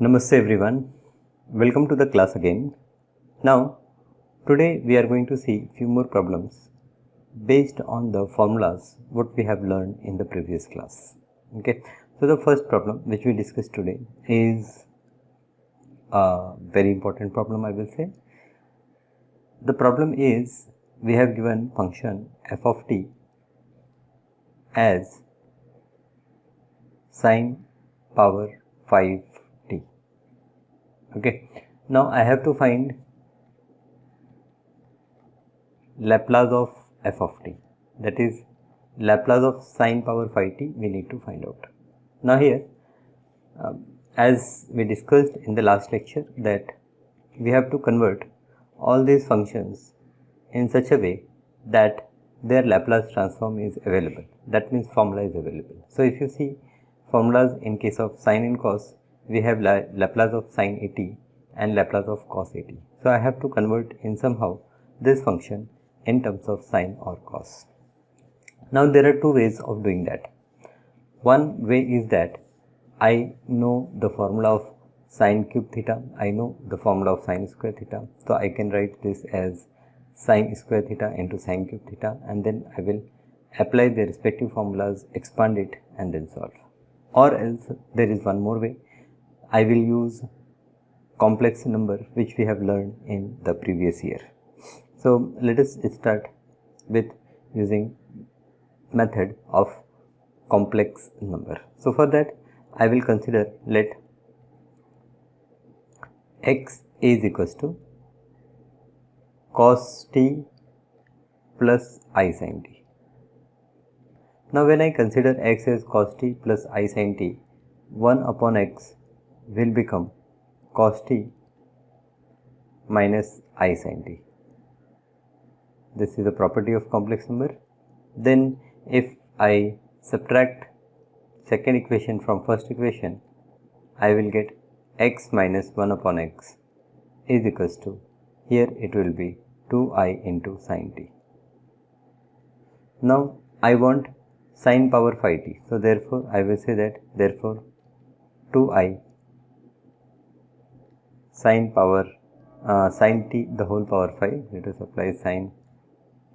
Namaste everyone, welcome to the class again. Now, today we are going to see few more problems based on the formulas what we have learned in the previous class. Okay, so the first problem which we discussed today is a very important problem, I will say. The problem is we have given function f of t as sine power 5t. Okay, now I have to find Laplace of f of t, that is Laplace of sine power 5t we need to find out. Now here as we discussed in the last lecture that we have to convert all these functions in such a way that their Laplace transform is available, that means formula is available. So if you see formulas in case of sine and cos, we have Laplace of sine at and Laplace of cos at. So I have to convert in somehow this function in terms of sine or cos. Now there are two ways of doing that. One way is that I know the formula of sine cube theta, I know the formula of sine square theta, so I can write this as sine square theta into sine cube theta, and then I will apply the respective formulas, expand it and then solve. Or else there is one more way, I will use complex number which we have learned in the previous year. So let us start with using method of complex number. So for that I will consider let x is equals to cos t plus I sin t. Now when I consider x as cos t plus I sin t, 1 upon x will become cos t minus I sin t. This is a property of complex number. Then if I subtract second equation from first equation, I will get x minus 1 upon x is equals to, here it will be 2i into sin t. Now I want sine power 5t, so therefore I will say that therefore 2i sine power sin t the whole power 5, let us apply sin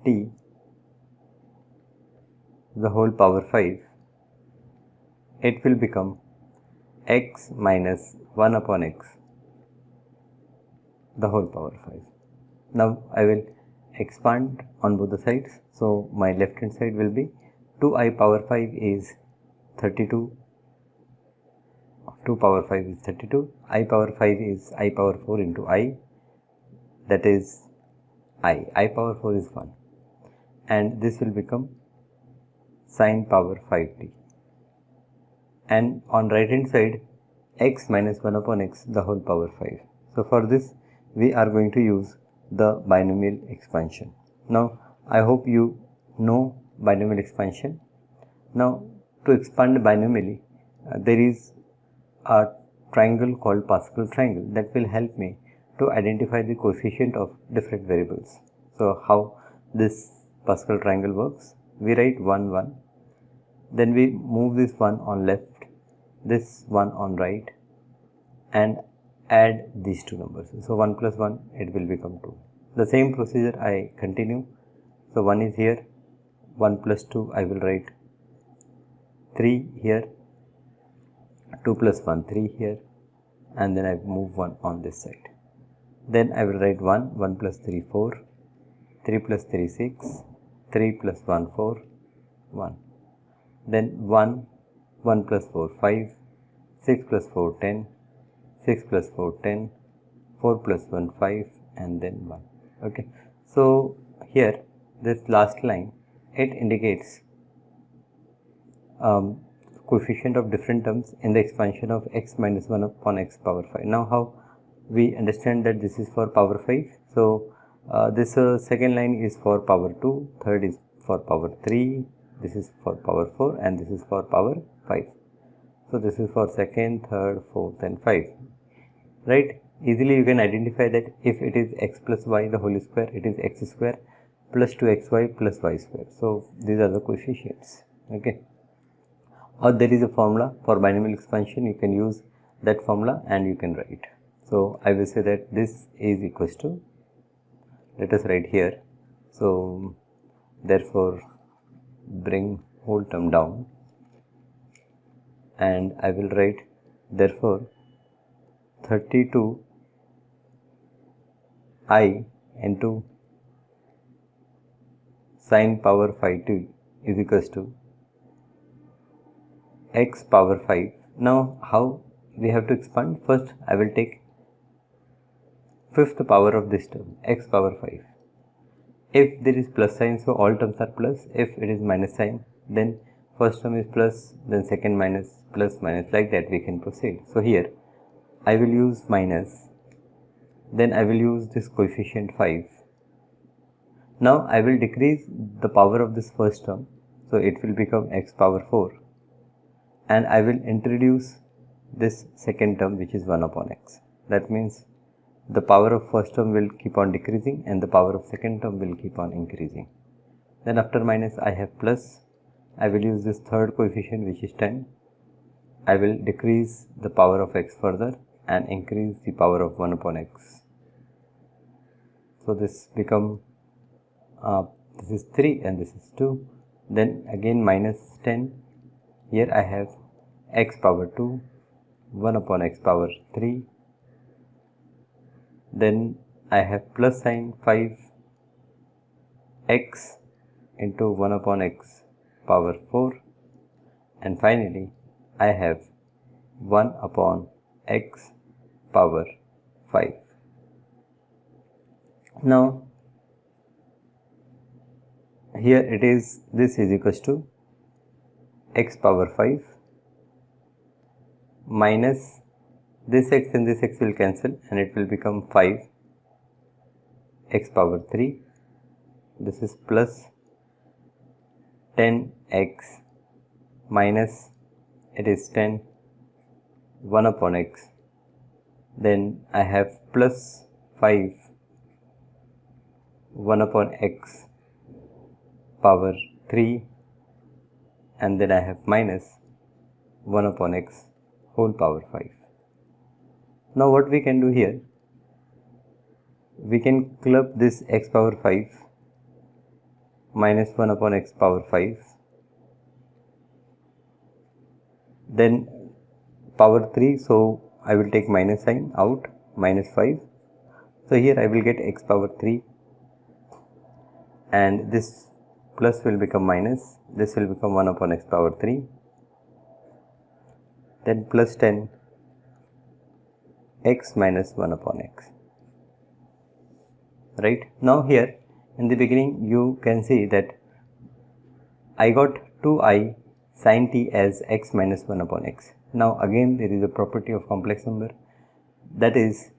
t the whole power 5, it will become x minus 1 upon x the whole power 5. Now I will expand on both the sides, so my left hand side will be 2i power 5 is 32, 2 power 5 is 32, I power 5 is I power 4 into I, that is I power 4 is 1, and this will become sine power 5t, and on right hand side x minus 1 upon x the whole power 5. So for this we are going to use the binomial expansion. Now I hope you know binomial expansion. Now to expand binomially there is a triangle called Pascal triangle that will help me to identify the coefficient of different variables. So how this Pascal triangle works, we write 1 1, then we move this 1 on left, this 1 on right, and add these two numbers. So 1 plus 1 it will become 2. The same procedure I continue. So 1 is here, 1 plus 2 I will write 3 here, 2 plus 1 3 here, and then I move 1 on this side. Then I will write 1, 1 plus 3 4, 3 plus 3 6, 3 plus 1 4, 1. Then 1, 1 plus 4 5, 6 plus 4 10, 6 plus 4 10, 4 plus 1 5, and then 1. Okay. So here this last line it indicates coefficient of different terms in the expansion of x minus 1 upon x power 5. Now how we understand that this is for power 5? So this second line is for power 2, third is for power 3, this is for power 4, and this is for power 5. So this is for second, third, fourth, and 5. Right? Easily you can identify that if it is x plus y the whole square, it is x square plus 2xy plus y square. So these are the coefficients. Okay. Or there is a formula for binomial expansion, you can use that formula and you can write. So I will say that this is equals to, let us write here. So therefore bring whole term down, and I will write therefore 32i into sine power 5t is equals to x power 5. Now how we have to expand? First I will take fifth power of this term, x power 5. If there is plus sign, so all terms are plus. If it is minus sign, then first term is plus, then second minus, plus minus, like that we can proceed. So here I will use minus, then I will use this coefficient 5. Now I will decrease the power of this first term, so it will become x power 4, and I will introduce this second term, which is 1 upon x. That means the power of first term will keep on decreasing and the power of second term will keep on increasing. Then after minus I have plus. I will use this third coefficient, which is 10. I will decrease the power of x further and increase the power of 1 upon x. So this become this is 3 and this is 2. Then again minus 10. Here I have x power 2, 1 upon x power 3. Then I have plus sign 5 x into 1 upon x power 4, and finally I have 1 upon x power 5. Now here it is, this is equals to x power 5 minus this x and this x will cancel and it will become 5 x power 3. This is plus 10x minus, it is 10, 1 upon x. Then I have plus 5 1 upon x power 3, and then I have minus 1 upon x whole power 5. Now what we can do here, we can club this x power 5 minus 1 upon x power 5, then power 3, so I will take minus sign out, minus 5. So here I will get x power 3, and this plus will become minus, this will become 1 upon x power 3, then plus 10 x minus 1 upon x. Right, now here in the beginning you can see that I got 2i sin t as x minus 1 upon x. Now again there is a property of complex number, that is,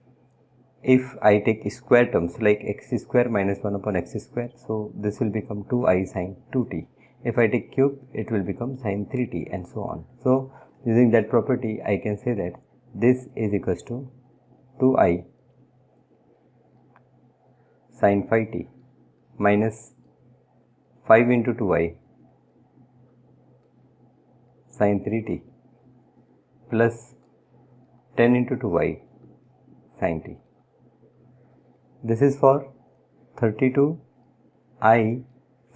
if I take square terms like x square minus 1 upon x square, so this will become 2i sin 2t. If I take cube, it will become sin 3t, and so on. So using that property I can say that this is equals to 2i sin 5t minus 5 into 2i sin 3t plus 10 into 2i sin t. This is for 32i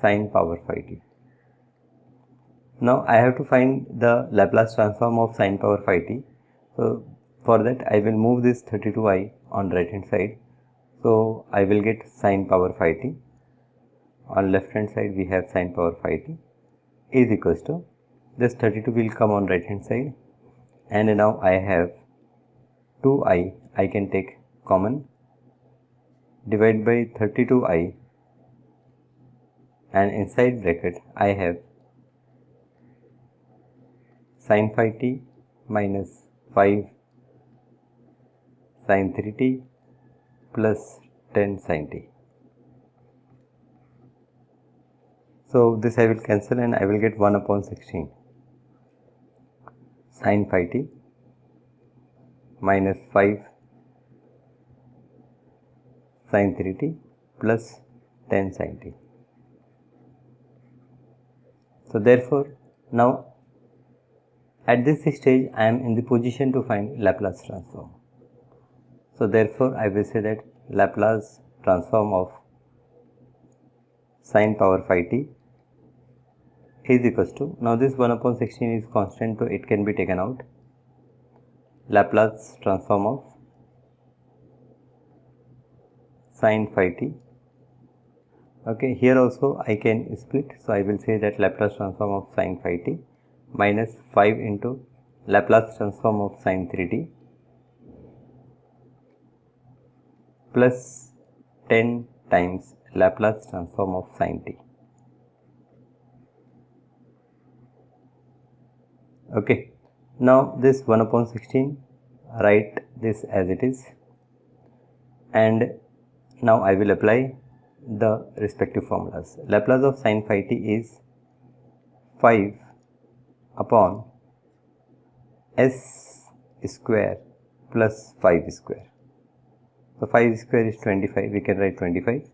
sin power 5t. Now I have to find the Laplace transform of sin power 5t. So for that I will move this 32i on right hand side. So I will get sin power 5t. On left hand side we have sin power 5t is equals to, this 32 will come on right hand side, and now I have 2i, I can take common, divide by 32i, and inside bracket I have sin 5t minus 5 sin 3t plus 10 sin t. So this I will cancel and I will get 1 upon 16 sin 5t minus 5 sin 3t plus 10 sin t. So therefore now At this stage, I am in the position to find Laplace transform. So therefore, I will say that Laplace transform of sin power phi t is equals to, now this 1 upon 16 is constant, so it can be taken out. Laplace transform of sin phi t. Okay, here also I can split, so I will say that Laplace transform of sin phi t minus 5 into Laplace transform of sin 3t plus 10 times Laplace transform of sin t. Okay, now this 1 upon 16, write this as it is, and now I will apply the respective formulas. Laplace of sin phi t is 5 upon s square plus 5 square. So 5 square is 25, we can write 25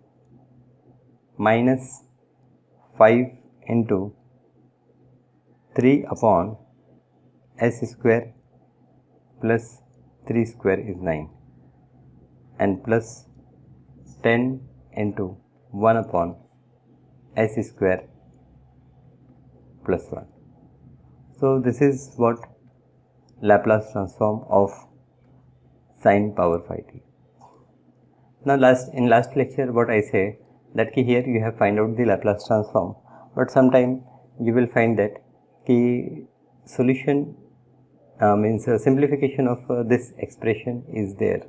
minus 5 into 3 upon s square plus 3 square is 9 and plus 10 into 1 upon s square plus 1. So this is what Laplace transform of sin power phi t. Now in last lecture what I say that here you have find out the Laplace transform, but sometime you will find that solution means simplification of this expression is there.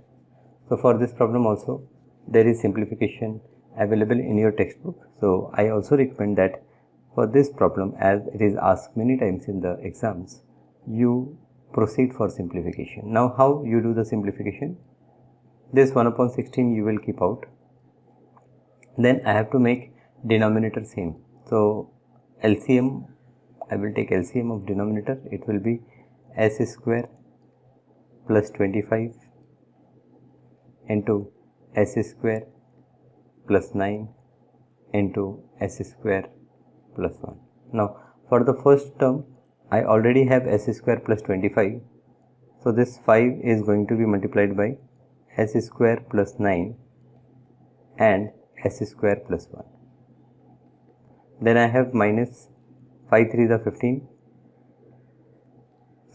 So for this problem also there is simplification available in your textbook. So I also recommend that for this problem, as it is asked many times in the exams, you proceed for simplification. Now how you do the simplification? This 1 upon 16 you will keep out. Then I have to make denominator same. So LCM, I will take LCM of denominator. It will be s square plus 25 into s square plus 9 into s square plus 1. Now for the first term I already have s square plus 25. So this 5 is going to be multiplied by s square plus 9 and s square plus 1. Then I have minus 5 3s are 15.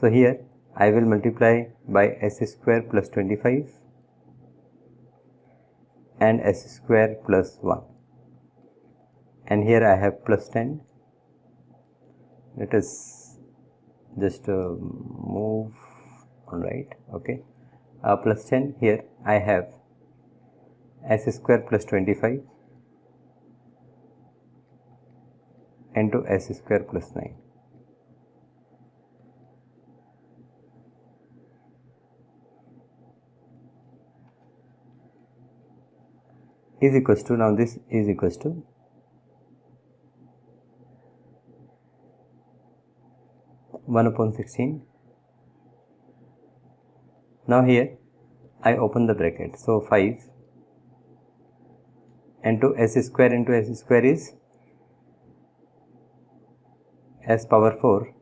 So here I will multiply by s square plus 25 and s square plus 1, and here I have plus 10. Let us just move on right. Okay, plus 10, here I have s square plus 25 into s square plus 9. Is equals to, now this is equals to (1 upon 16). Now here I open the bracket. So 5 into s square is s power 4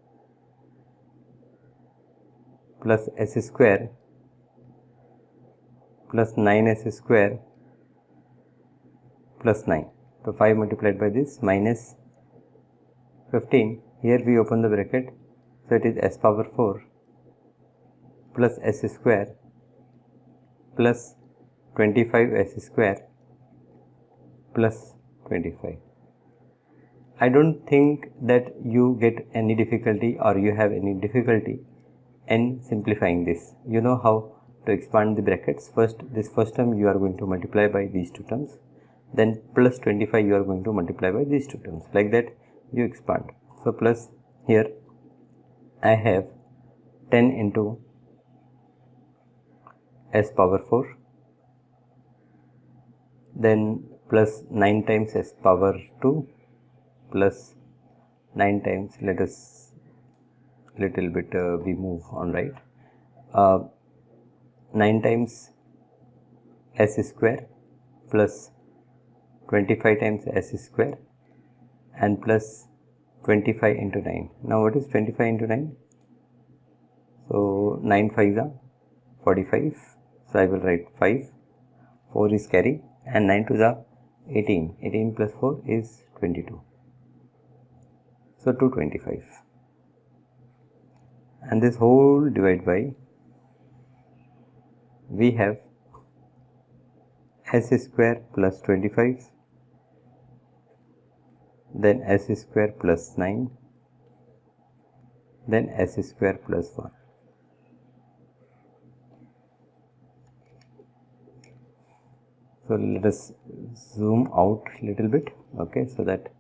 plus s square plus 9s square plus 9. So 5 multiplied by this minus 15. Here we open the bracket. So it is s power 4 plus s square plus 25s square plus 25. I don't think that you get any difficulty or you have any difficulty in simplifying this. You know how to expand the brackets. First, this first term you are going to multiply by these two terms, then plus 25 you are going to multiply by these two terms. Like that you expand. So plus, here I have 10 into s power 4, then plus 9 times s power 2 plus 9 times, let us little bit we move on right, 9 times s square plus 25 times s square and plus 25 into 9. Now what is 25 into 9? So 9 5s are 45. So I will write 5. 4 is carry and 9 2s are 18. 18 plus 4 is 22. So 225. And this whole divide by, we have s square plus 25, then s square plus 9, then s square plus 1. So let us zoom out little bit, okay, so that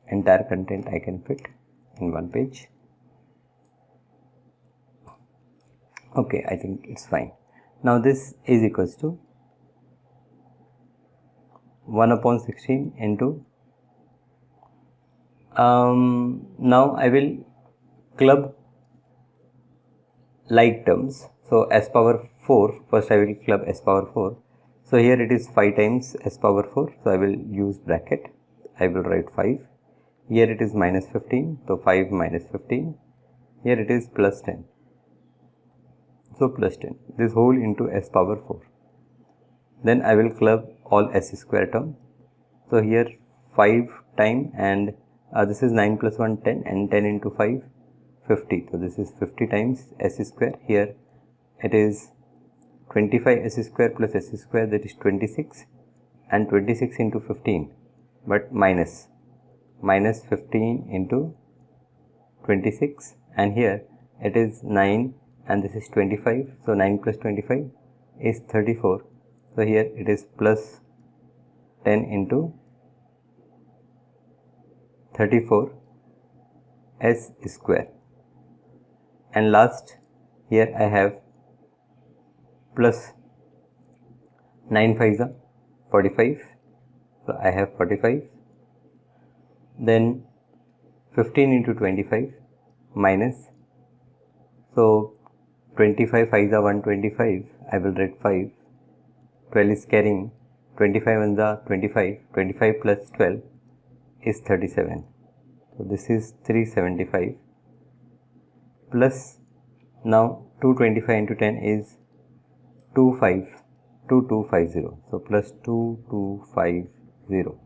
entire content I can fit in one page. Okay, I think it's fine. Now this is equals to 1 upon 16 into, now I will club like terms. So s power 4, first I will club s power 4. So here it is 5 times s power 4, so I will use bracket, I will write 5. Here it is minus 15, so 5 minus 15. Here it is plus 10, so plus 10. This whole into s power 4. Then I will club all s square term. So here 5 time and this is 9 plus 1 10 and 10 into 5 50. So this is 50 times s square. Here it is 25 s square plus s square, that is 26, and 26 into 15, but minus 15 into 26, and here it is 9 and this is 25. So 9 plus 25 is 34. So here it is plus 10 into 34 s square, and last here I have plus 9 5s are 45. So I have 45. Then 15 into 25 minus, so 25 5s are 125. I will write 5. 12 is carrying, 25 ones are 25. 25 plus 12 is 37. So this is 375 plus, now 225 into 10 is 2250. So plus 2250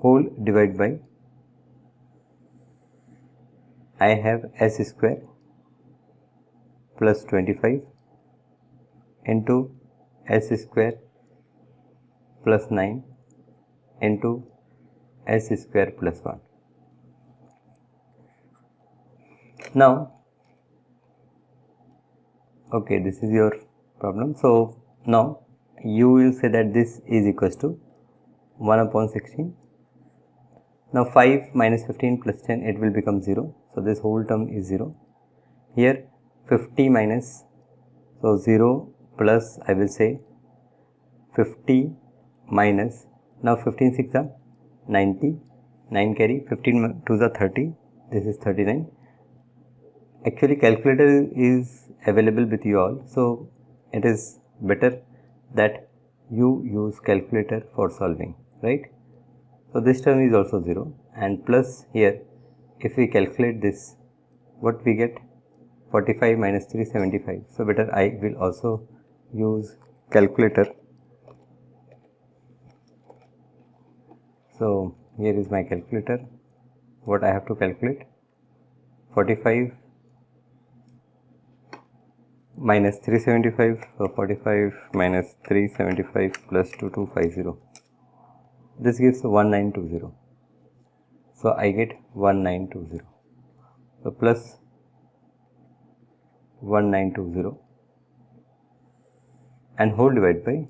whole divide by, I have s square plus 25 into s square plus 9 into s square plus 1. Now, okay, this is your problem. So now you will say that this is equals to 1 upon 16. Now 5 minus 15 plus 10, it will become 0. So this whole term is 0. Here 50 minus, so 0 plus, I will say 50 minus, now 15 6 are 90, 9 carry, 15 2s are 30, this is 39. Actually calculator is available with you all, so it is better that you use calculator for solving, right? So this term is also 0, and plus here if we calculate this, what we get, 45 minus 375. So better I will also use calculator. So here is my calculator. What I have to calculate, 45 minus 375, so 45 minus 375 plus 2250. This gives 1920. So I get 1920. So plus 1920 and whole divide by,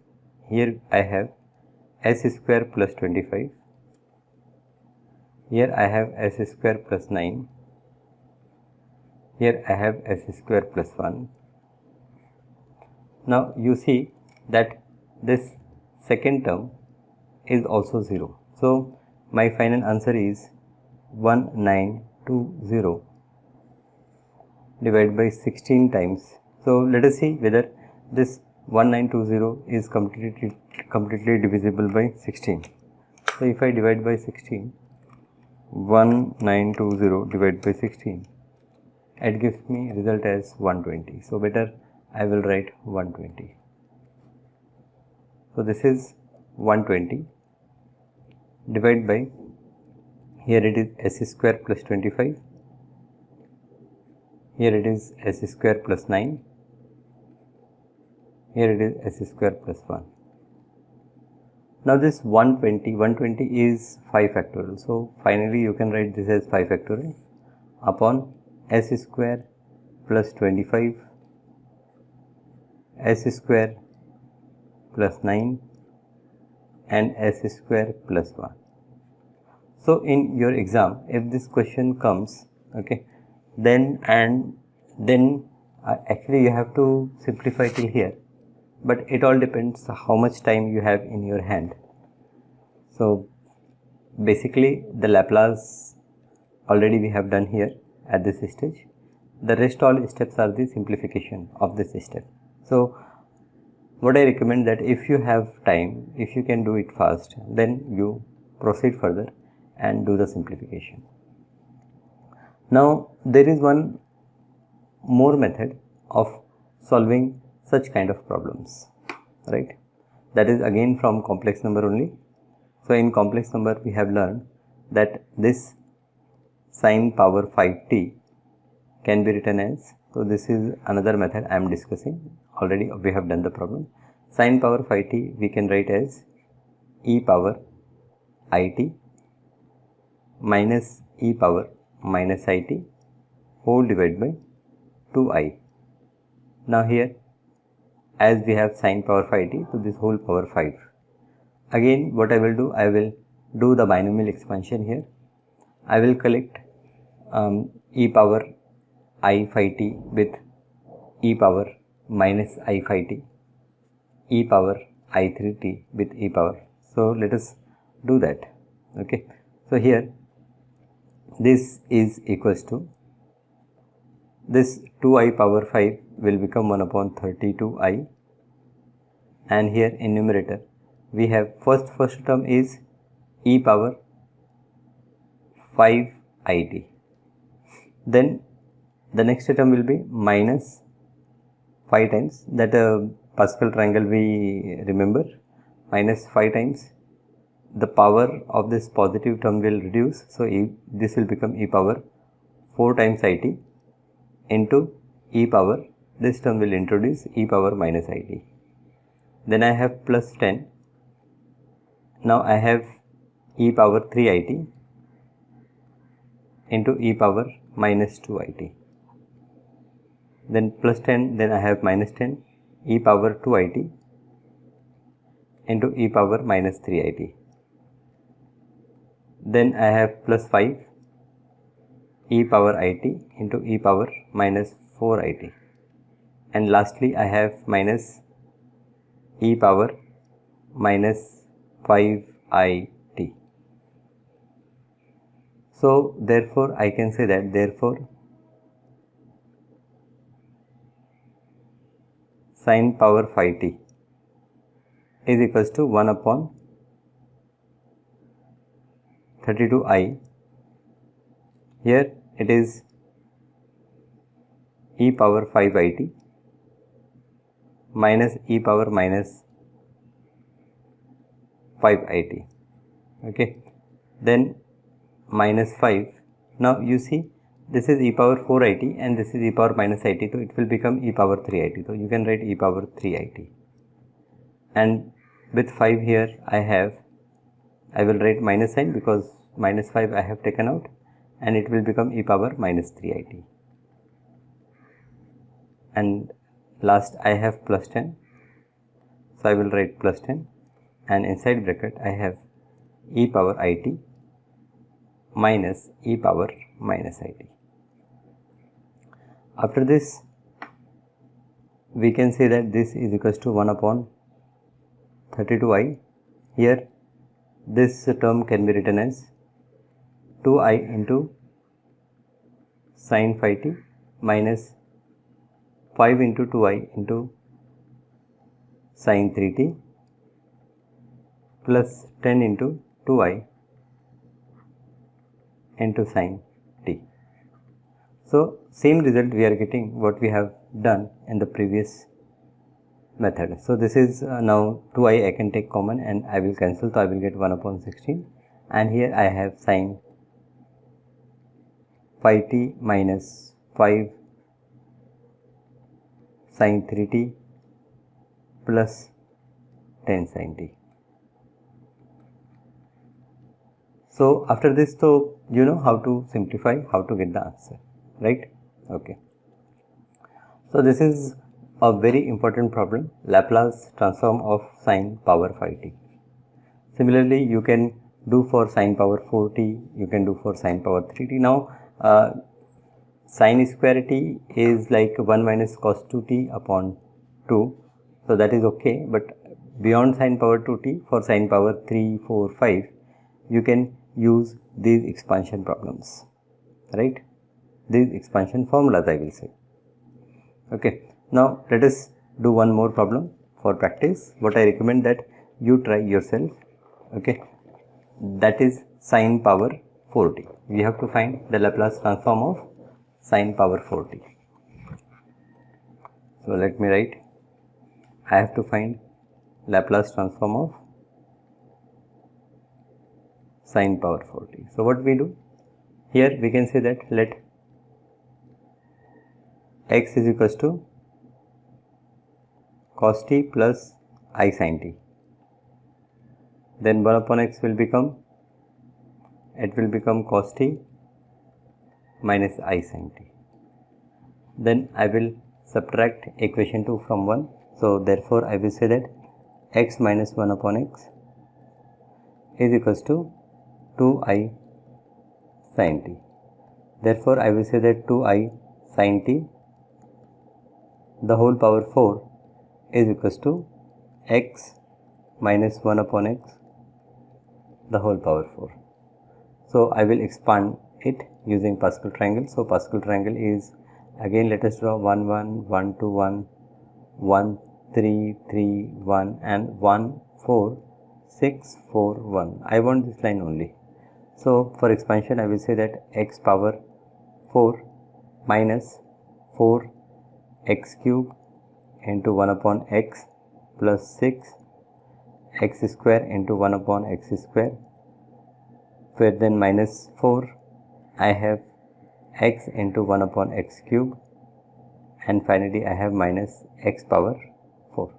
here I have s square plus 25. Here I have s square plus 9. Here I have s square plus 1. Now you see that this second term is also 0. So my final answer is 1920 divided by 16 times. So let us see whether this 1920 is completely divisible by 16. So if I divide by 16, 1920 divided by 16, it gives me result as 120. So better I will write 120. So this is 120 divided by, here it is s square plus 25, here it is s square plus 9, here it is s square plus 1. Now this 120 is 5 factorial. So finally you can write this as 5 factorial upon s square plus 25, s square plus 9 and s square plus 1. So in your exam, if this question comes, okay, then actually you have to simplify till here, but it all depends how much time you have in your hand. So basically the Laplace already we have done here at this stage. The rest all steps are the simplification of this step. So what I recommend that if you have time, if you can do it fast, then you proceed further and do the simplification. Now there is one more method of solving such kind of problems, right? That is again from complex number only. So in complex number we have learned that this sine power 5t can be written as, so this is another method I am discussing, already we have done the problem. Sine power 5t we can write as e power it minus e power minus it whole divided by 2i. Now here as we have sine power 5t, so this whole power 5. Again what I will do the binomial expansion here. I will collect e power I phi t with e power minus I phi t, e power I3t with e power. So let us do that. Okay. So here this is equals to, this 2i power 5 will become 1 upon 32i, and here in numerator we have first term is e power 5 it. Then the next term will be minus 5 times that Pascal triangle we remember, minus 5 times the power of this positive term will reduce. So this will become e power 4 times it into e power, this term will introduce e power minus it. Then I have plus 10. Now I have e power 3 it into e power minus 2 it. Then plus 10, then I have minus 10 e power 2 it into e power minus 3 it. Then I have plus 5 e power it into e power minus 4 it. And lastly I have minus e power minus 5 it. So therefore I can say that therefore sine power 5t is equals to 1 upon 32i. Here it is e power 5 it minus e power minus 5 it. Okay. Then minus 5. Now you see this is e power 4 it and this is e power minus it, so it will become e power 3 it. So you can write e power 3 it. And with 5 here I will write minus sign because minus 5 I have taken out, and it will become e power minus 3 it. And last I have plus 10, so I will write plus 10, and inside bracket I have e power it minus e power minus it. After this we can say that this is equals to 1 upon 32i. Here this term can be written as 2i into sine phi t minus 5 into 2i into sine 3t plus 10 into 2i into sine t. So same result we are getting what we have done in the previous method. So this is now 2i I can take common and I will cancel, so I will get 1 upon 16, and here I have sin 5t minus 5 sin 3t plus 10 sin t. So after this, so you know how to simplify, how to get the answer, right? Okay. So this is a very important problem, Laplace transform of sin power 5t. Similarly, you can do for sin power 4t, you can do for sin power 3t. Now, sin square t is like 1 minus cos 2t upon 2. So that is okay, but beyond sin power 2t, for sin power 3, 4, 5, you can use these expansion problems, right? These expansion formulas, I will say. Okay. Now let us do one more problem for practice. What I recommend that you try yourself. Okay. That is sin power 4t. We have to find the Laplace transform of sin power 4t. So let me write. I have to find Laplace transform of sin power 4t. So what we do? Here we can say that let x is equals to cos t plus I sin t. Then 1 upon x will become, it will become cos t minus I sin t. Then I will subtract equation 2 from 1. So therefore I will say that x minus 1 upon x is equals to 2i sin t. Therefore I will say that 2i sin t the whole power 4 is equals to x minus 1 upon x the whole power 4. So I will expand it using Pascal triangle. So Pascal triangle is, again let us draw 1 1 1 2 1 1 3 3 1 and 1 4 6 4 1. I want this line only. So for expansion I will say that x power 4 minus 4 x cube into 1 upon x plus 6 x square into 1 upon x square, where then minus 4 I have x into 1 upon x cube, and finally I have minus x power 4.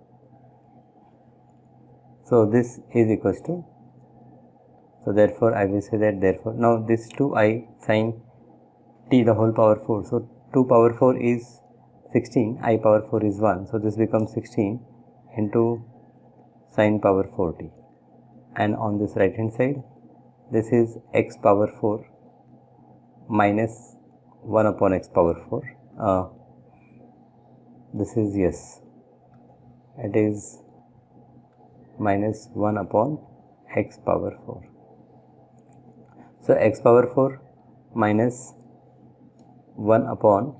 So this is equals to, so therefore I will say that therefore now this 2i sin t the whole power 4. So 2 power 4 is 16, I power 4 is 1. So this becomes 16 into sin power 4t, and on this right hand side this is x power 4 minus 1 upon x power 4. This is, yes, it is minus 1 upon x power 4. So x power 4 minus 1 upon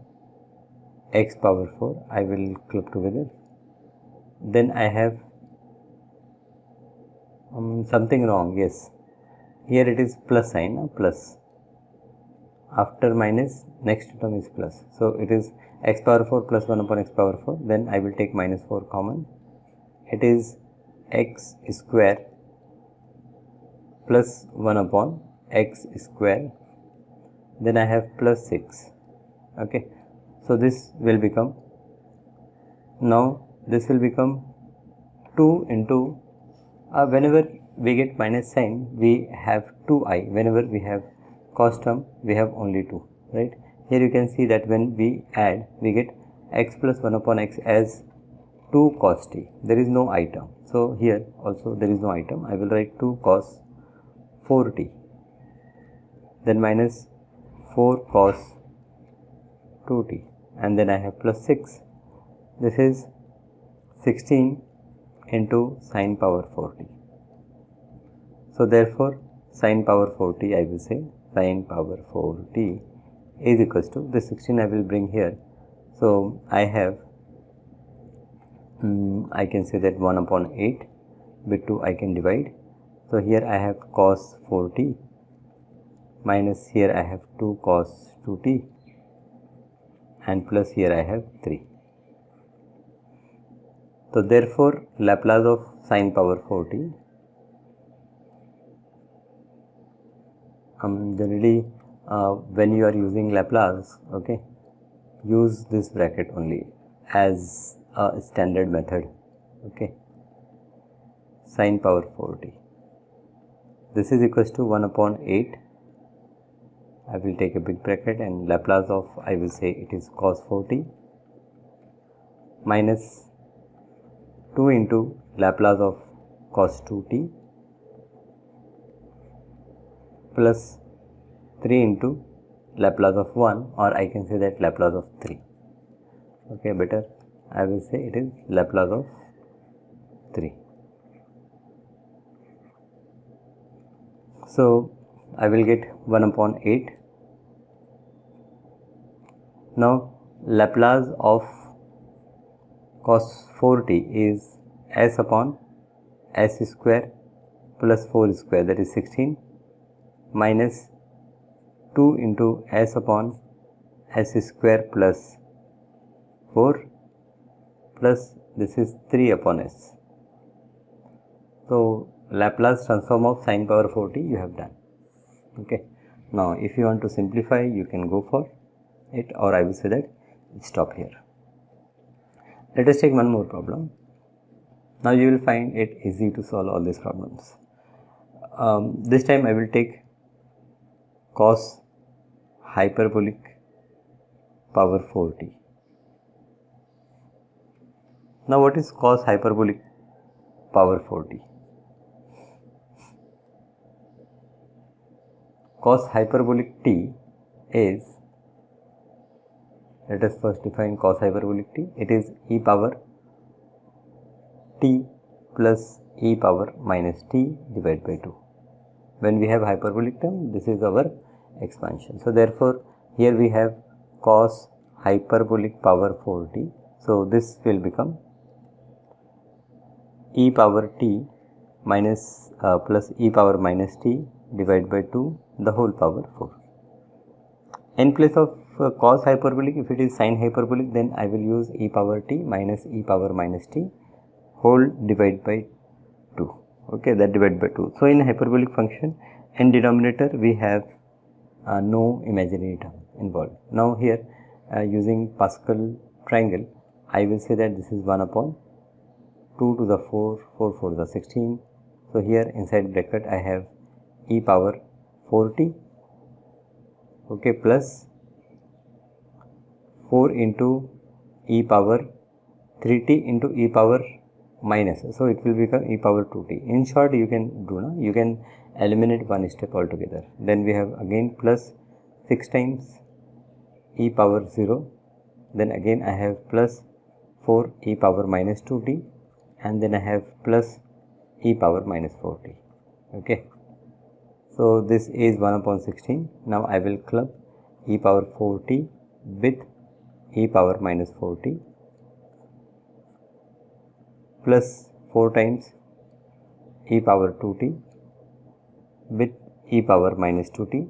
x power 4, I will club together. Then I have something wrong, yes, here it is plus sign, plus, after minus next term is plus. So it is x power 4 plus 1 upon x power 4, then I will take minus 4 common. It is x square plus 1 upon x square, then I have plus 6. Okay. So this will become, now this will become 2 into, whenever we get minus sign we have 2i, whenever we have cos term we have only 2, right? Here you can see that when we add we get x plus 1 upon x as 2 cos t, there is no I term. So here also there is no I term, I will write 2 cos 4t, then minus 4 cos 2t, and then I have plus 6. This is 16 into sin power 4t. So therefore sin power 4t, I will say sin power 4t is equals to, this 16 I will bring here. So I have, I can say that 1 upon 8, with 2 I can divide. So here I have cos 4t minus here I have 2 cos 2t and plus here I have 3. So therefore Laplace of sine power 4t, generally when you are using Laplace, okay, use this bracket only as a standard method, okay. Sine power 4t, this is equals to 1 upon 8. I will take a big bracket and Laplace of, I will say it is cos 4t minus 2 into Laplace of cos 2t plus 3 into Laplace of 1, or I can say that Laplace of 3. Okay, better I will say it is Laplace of 3. So I will get 1 upon 8. Now Laplace of cos 4t is s upon s square plus 4 square, that is 16, minus 2 into s upon s square plus 4 plus this is 3 upon s. So Laplace transform of sine power 4t you have done. Okay. Now if you want to simplify, you can go for it, or I will say that stop here. Let us take one more problem. Now you will find it easy to solve all these problems. This time I will take cos hyperbolic power 4t. Now what is cos hyperbolic power 4t? Cos hyperbolic t is, let us first define cos hyperbolic t. It is e power t plus e power minus t divided by 2. When we have hyperbolic term, this is our expansion. So therefore here we have cos hyperbolic power 4t. So this will become e power t minus plus e power minus t divided by 2 the whole power 4. In place of cos hyperbolic, if it is sine hyperbolic, then I will use e power t minus e power minus t whole divided by 2. Okay, that divided by 2. So in hyperbolic function, in denominator we have no imaginary term involved. Now here using Pascal triangle, I will say that this is 1 upon 2 to the 4, 4 4 to the 16. So here inside bracket I have e power 4t, okay, plus 4 into e power 3t into e power minus, so it will become e power 2t. In short, you can do now, you can eliminate one step altogether. Then we have again plus 6 times e power 0, then again I have plus 4 e power minus 2t, and then I have plus e power minus 4t. Okay, so this is 1 upon 16. Now I will club e power 4t with e power minus 4t plus 4 times e power 2t with e power minus 2t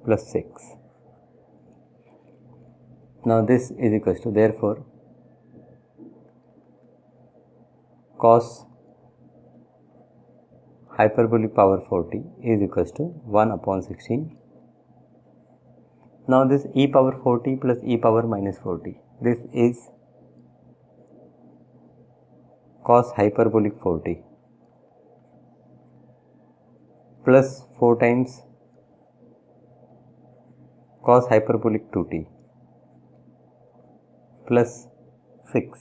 plus 6. Now this is equals to, therefore cos hyperbolic power 4t is equals to 1 upon 16. Now this e power 4t plus e power minus 4t, this is cos hyperbolic 4t plus 4 times cos hyperbolic 2t plus 6.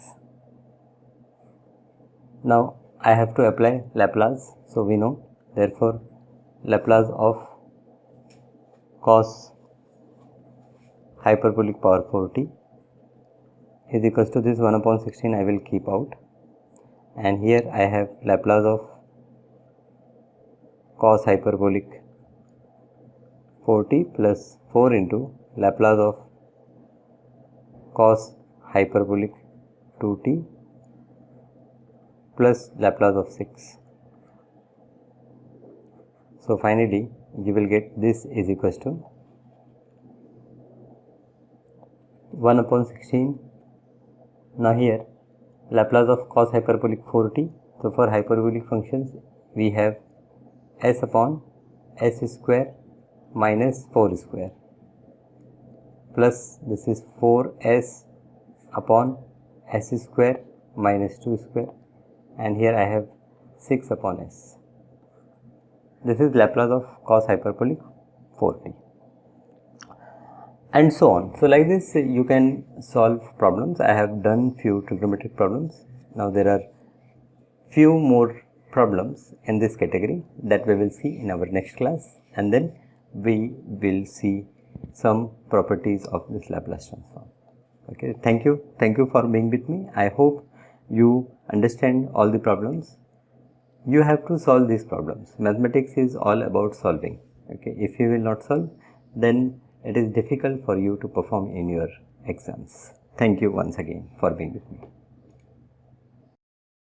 Now I have to apply Laplace, so we know, therefore Laplace of cos hyperbolic power 4t is equals to this 1 upon 16 I will keep out, and here I have Laplace of cos hyperbolic 4t plus 4 into Laplace of cos hyperbolic 2t plus Laplace of 6. So finally you will get this is equals to 1 upon 16. Now here Laplace of cos hyperbolic 4t. So for hyperbolic functions we have s upon s square minus 4 square plus this is 4s upon s square minus 2 square, and here I have 6 upon s. This is Laplace of cos hyperbolic 4t, and so on. So like this you can solve problems. I have done few trigonometric problems. Now there are few more problems in this category that we will see in our next class, and then we will see some properties of this Laplace transform. Okay, thank you for being with me. I hope you understand all the problems. You have to solve these problems. Mathematics is all about solving. Okay, if you will not solve, then it is difficult for you to perform in your exams. Thank you once again for being with me.